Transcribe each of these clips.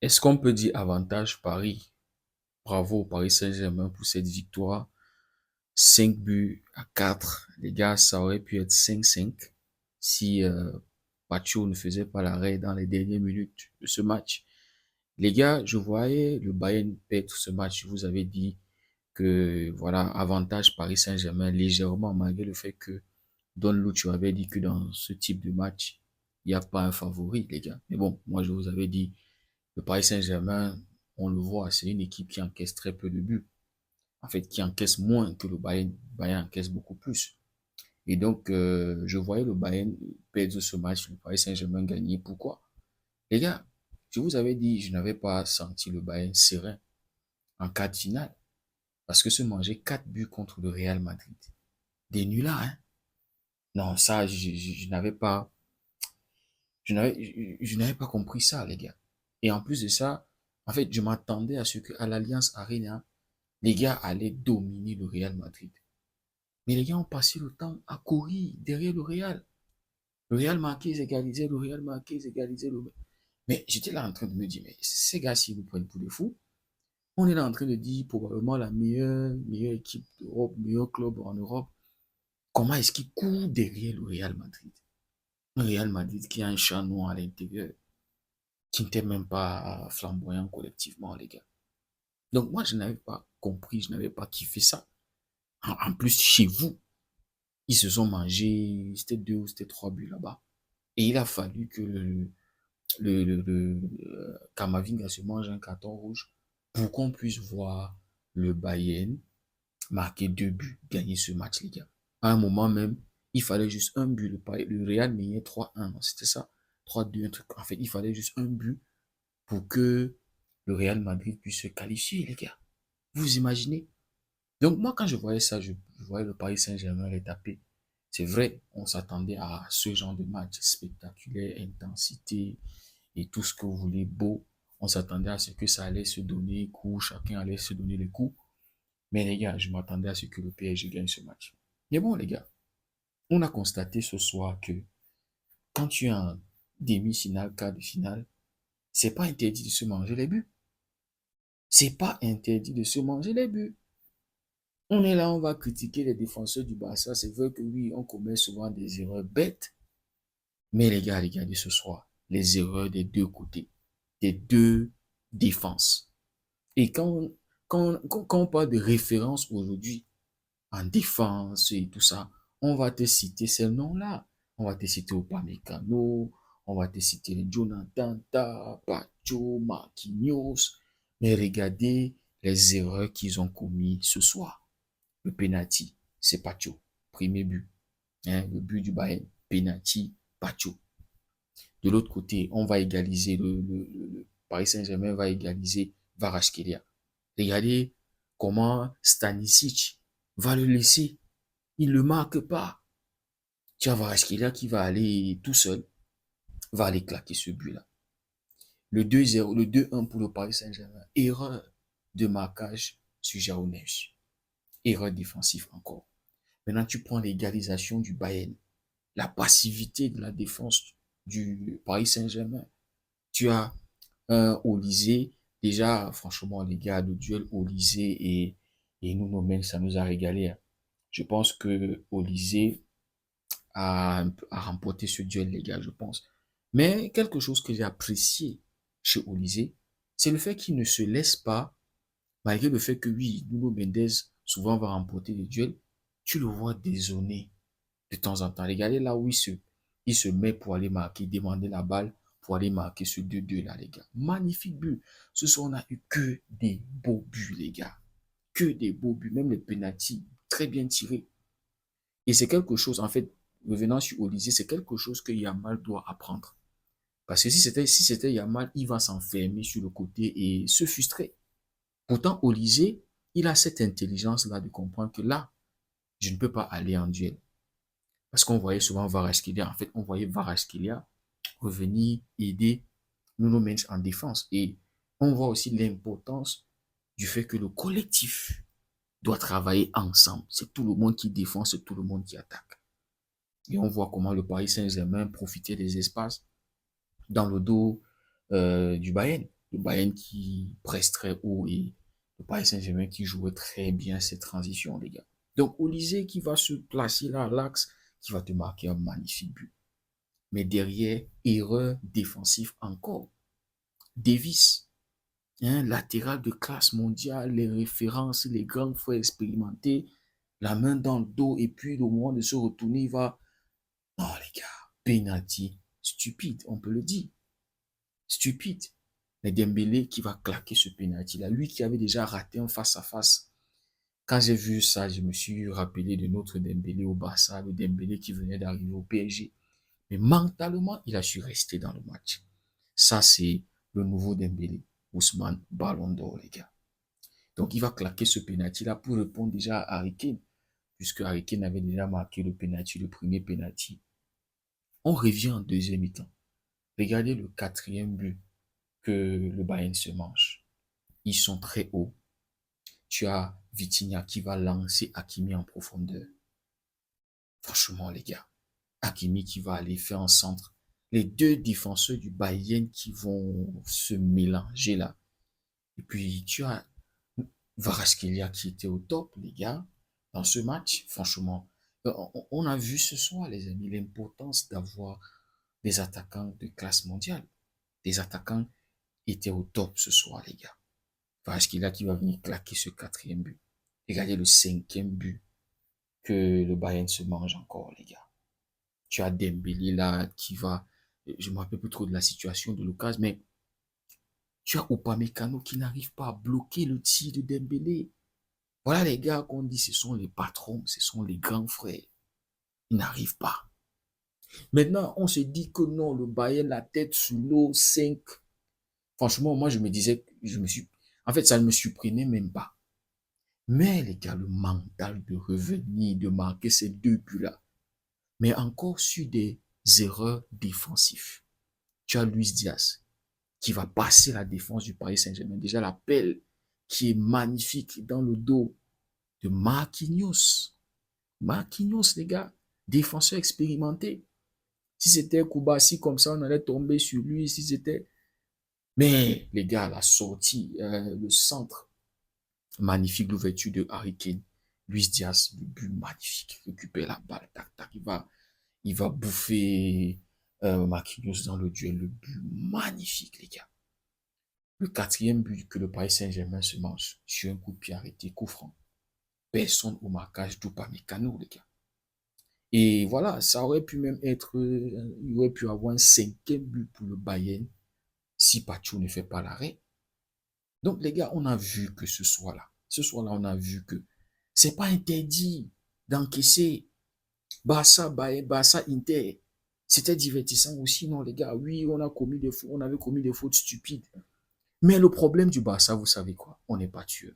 Est-ce qu'on peut dire avantage Paris? Bravo au Paris Saint-Germain pour cette victoire. 5 buts à 4. Les gars, ça aurait pu être 5-5 si Pacho ne faisait pas l'arrêt dans les dernières minutes de ce match. Les gars, je voyais le Bayern perdre ce match. Je vous avais dit que voilà, avantage Paris Saint-Germain légèrement, malgré le fait que Don Lucho avait dit que dans ce type de match, il n'y a pas un favori, les gars. Mais bon, moi je vous avais dit, le Paris Saint-Germain, on le voit, c'est une équipe qui encaisse très peu de buts. En fait, qui encaisse moins que le Bayern. Le Bayern encaisse beaucoup plus. Et donc, je voyais le Bayern perdre ce match, le Paris Saint-Germain gagner. Pourquoi? Les gars, je vous avais dit, je n'avais pas senti le Bayern serein en quart de finale. Parce que se manger 4 buts contre le Real Madrid. Des nullards, hein? Non, ça, je n'avais pas, je n'avais pas compris ça, les gars. Et en plus de ça, en fait, je m'attendais à ce qu'à l'Alliance Arena, les gars allaient dominer le Real Madrid. Mais les gars ont passé le temps à courir derrière le Real. Le Real marquait, ils égalisaient, le Real marquait, ils égalisaient. Mais j'étais là en train de me dire, mais ces gars-ci nous prennent pour des fous. On est là en train de dire probablement la meilleure équipe d'Europe, meilleur club en Europe. Comment est-ce qu'ils courent derrière le Real Madrid? Un Real Madrid qui a un chat noir à l'intérieur, qui n'était même pas flamboyant collectivement, les gars. Donc moi, je n'avais pas compris, je n'avais pas kiffé ça. En plus, chez vous, ils se sont mangés, c'était 2 ou c'était 3 buts là-bas. Et il a fallu que Kamavinga se mange un carton rouge pour qu'on puisse voir le Bayern marquer 2 buts, gagner ce match, les gars. À un moment même, il fallait juste un but. Le Real menait 3-1, c'était ça? 3-2, un truc. En fait, il fallait juste un but pour que le Real Madrid puisse se qualifier, les gars. Vous imaginez? Donc, moi, quand je voyais ça, je voyais le Paris Saint-Germain les taper. C'est vrai, on s'attendait à ce genre de match spectaculaire, intensité et tout ce que vous voulez, beau. On s'attendait à ce que ça allait se donner coup, chacun allait se donner les coups. Mais les gars, je m'attendais à ce que le PSG gagne ce match. Mais bon, les gars, on a constaté ce soir que quand tu es en demi-finale, quart de finale, c'est pas interdit de se manger les buts. C'est pas interdit de se manger les buts. On est là, on va critiquer les défenseurs du Barça. C'est vrai que oui, on commet souvent des erreurs bêtes. Mais les gars, regardez ce soir, les erreurs des deux côtés, des deux défenses. Et quand on parle de référence aujourd'hui en défense et tout ça, on va te citer ces noms-là. On va te citer Upamecano, on va te citer les Jonathan Tah, Pacho, Marquinhos. Mais regardez les erreurs qu'ils ont commis ce soir. Le penalty, c'est Pacho. Premier but. Hein, le but du Bayern. Penalty, Pacho. De l'autre côté, on va égaliser, le Paris Saint-Germain va égaliser Kvaratskhelia. Regardez comment Stanisic va le laisser. Il ne le marque pas. Tu as Kvaratskhelia qui va aller tout seul, va aller claquer ce but-là. Le 2-0, le 2-1 pour le Paris Saint-Germain. Erreur de marquage sur Jao Neves. Erreur défensive encore. Maintenant, tu prends l'égalisation du Bayern. La passivité de la défense du Paris Saint-Germain. Tu as Olysée. Déjà, franchement, les gars, le duel Olysée et Nuno Mendes, ça nous a régalé. Hein. Je pense que Olysée a remporté ce duel, les gars, je pense. Mais quelque chose que j'ai apprécié chez Olysée, c'est le fait qu'il ne se laisse pas, malgré le fait que oui, Nuno Mendes souvent va remporter les duels, tu le vois dézonner de temps en temps. Regardez là où il se met pour aller marquer, demander la balle pour aller marquer ce 2-2 là, les gars. Magnifique but. Ce soir, on a eu que des beaux buts, les gars. Que des beaux buts. Même les pénaltys, très bien tirés. Et c'est quelque chose, en fait, revenant sur Olysée, c'est quelque chose que Yamal doit apprendre. Parce que si c'était Yamal, il va s'enfermer sur le côté et se frustrer. Pourtant, Olysée, il a cette intelligence-là de comprendre que là, je ne peux pas aller en duel. Parce qu'on voyait souvent Kvaratskhelia. En fait, on voyait Kvaratskhelia revenir aider Nuno Mendes en défense. Et on voit aussi l'importance du fait que le collectif doit travailler ensemble. C'est tout le monde qui défend, c'est tout le monde qui attaque. Et on voit comment le Paris Saint-Germain profitait des espaces dans le dos du Bayern. Le Bayern qui presse très haut et le Paris Saint-Germain qui jouait très bien ces transitions, les gars. Donc, Olysée qui va se placer là à l'axe, qui va te marquer un magnifique but. Mais derrière, erreur défensive encore. Davis, latéral de classe mondiale, les références, les grands frères expérimentés, la main dans le dos, et puis au moment de se retourner, il va... Non, les gars, penalty stupide, on peut le dire. Stupide. Mais Dembélé qui va claquer ce penalty-là, lui qui avait déjà raté un face-à-face. Quand j'ai vu ça, je me suis rappelé de notre Dembélé au Barça, le Dembélé qui venait d'arriver au PSG. Mais mentalement, il a su rester dans le match. Ça, c'est le nouveau Dembélé. Ousmane Ballon d'Or, les gars. Donc, il va claquer ce penalty-là pour répondre déjà à Harry Kane, puisque Harry Kane avait déjà marqué le penalty, le premier penalty. On revient en deuxième mi-temps. Regardez le quatrième but que le Bayern se mange. Ils sont très hauts. Tu as Vitinha qui va lancer Hakimi en profondeur. Franchement, les gars, Hakimi qui va aller faire un centre. Les deux défenseurs du Bayern qui vont se mélanger là. Et puis, tu as Kvaratskhelia qui était au top, les gars, dans ce match. Franchement, on a vu ce soir, les amis, l'importance d'avoir des attaquants de classe mondiale. Des attaquants étaient au top ce soir, les gars. Kvaratskhelia qui va venir claquer ce quatrième but. Regardez le cinquième but que le Bayern se mange encore, les gars. Tu as Dembélé là qui va, je ne me rappelle plus trop de la situation de Lucas, mais tu as Upamecano qui n'arrive pas à bloquer le tir de Dembélé. Voilà les gars qu'on dit, ce sont les patrons, ce sont les grands frères. Ils n'arrivent pas. Maintenant, on se dit que non, le Bayern, la tête sous l'eau, 5. Franchement, moi, je me disais, en fait, ça ne me surprenait même pas. Mais les gars, le mental de revenir, de marquer ces deux buts-là, mais encore sur des erreurs défensives. Tu as Luis Diaz qui va passer la défense du Paris Saint-Germain. Déjà l'appel qui est magnifique dans le dos de Marquinhos. Marquinhos, les gars, défenseur expérimenté. Si c'était Koubassi comme ça, on allait tomber sur lui. Si c'était... Mais les gars, la sortie, le centre, magnifique, l'ouverture de Harry Kane. Luis Diaz, le but magnifique, récupère la balle, tac, tac, il va bouffer Marquinhos dans le duel, le but magnifique, les gars. Le quatrième but que le Paris Saint-Germain se mange sur un coup de pied arrêté, coup franc. Personne au marquage d'Upamecano, les gars. Et voilà, ça aurait pu même être, il aurait pu avoir un cinquième but pour le Bayern si Pacho ne fait pas l'arrêt. Donc, les gars, on a vu que ce soir-là, on a vu que c'est pas interdit d'encaisser Barça, Bayern, Barça, Inter. C'était divertissant aussi, non, les gars. Oui, on avait commis des fautes stupides. Mais le problème du Barça, vous savez quoi? On n'est pas tueur.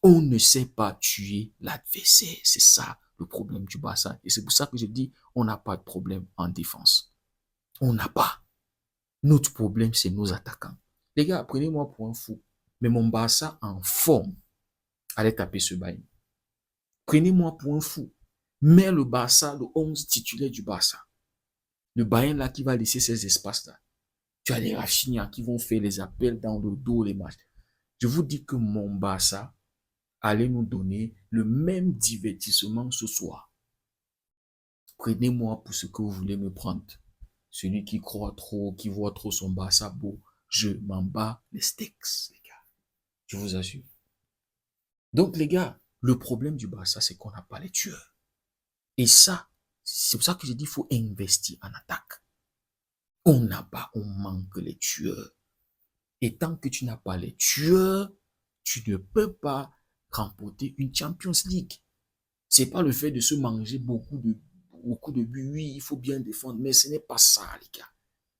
On ne sait pas tuer l'adversaire. C'est ça le problème du Barça. Et c'est pour ça que je dis, on n'a pas de problème en défense. On n'a pas. Notre problème, c'est nos attaquants. Les gars, prenez-moi pour un fou. Mais mon Barça en forme allait taper ce bail. Prenez-moi pour un fou. Mais le Barça, le 11 titulaire du Barça, le Bayern là qui va laisser ces espaces-là, tu as les Rafinha qui vont faire les appels dans le dos, les matchs. Je vous dis que mon Barça allait nous donner le même divertissement ce soir. Prenez-moi pour ce que vous voulez me prendre. Celui qui croit trop, qui voit trop son Barça beau, je m'en bats les steaks, les gars. Je vous assure. Donc, les gars, le problème du Barça, c'est qu'on n'a pas les tueurs. Et ça, c'est pour ça que je dis qu'il faut investir en attaque. On n'a pas, on manque les tueurs. Et tant que tu n'as pas les tueurs, tu ne peux pas remporter une Champions League. C'est pas le fait de se manger beaucoup de buts. Oui, il faut bien défendre, mais ce n'est pas ça, les gars.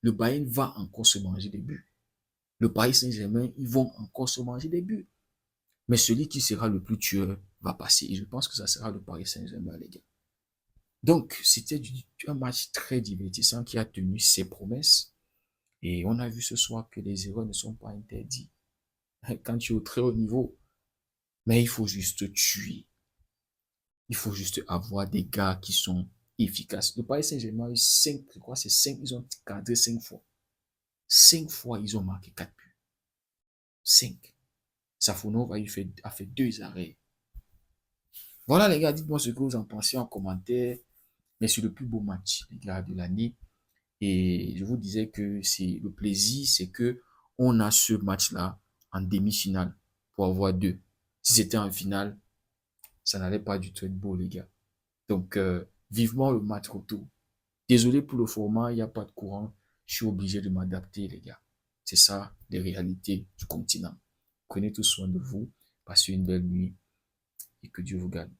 Le Bayern va encore se manger des buts. Le Paris Saint-Germain, ils vont encore se manger des buts. Mais celui qui sera le plus tueur va passer. Et je pense que ça sera le Paris Saint-Germain, les gars. Donc, c'était un match très divertissant qui a tenu ses promesses. Et on a vu ce soir que les erreurs ne sont pas interdites quand tu es au très haut niveau. Mais il faut juste tuer. Il faut juste avoir des gars qui sont efficaces. Le Paris Saint-Germain a eu 5, je crois c'est 5, ils ont cadré 5 fois. 5 fois, ils ont marqué 4 buts. 5. Safonov a fait 2 arrêts. Voilà les gars, dites-moi ce que vous en pensez en commentaire. Mais c'est le plus beau match, les gars, de l'année. Et je vous disais que c'est le plaisir, c'est que on a ce match-là en demi-finale pour avoir 2. Si c'était en finale, ça n'allait pas du tout être beau, les gars. Donc, vivement le match retour. Désolé pour le format, il n'y a pas de courant. Je suis obligé de m'adapter, les gars. C'est ça, les réalités du continent. Prenez tout soin de vous, passez une belle nuit et que Dieu vous garde.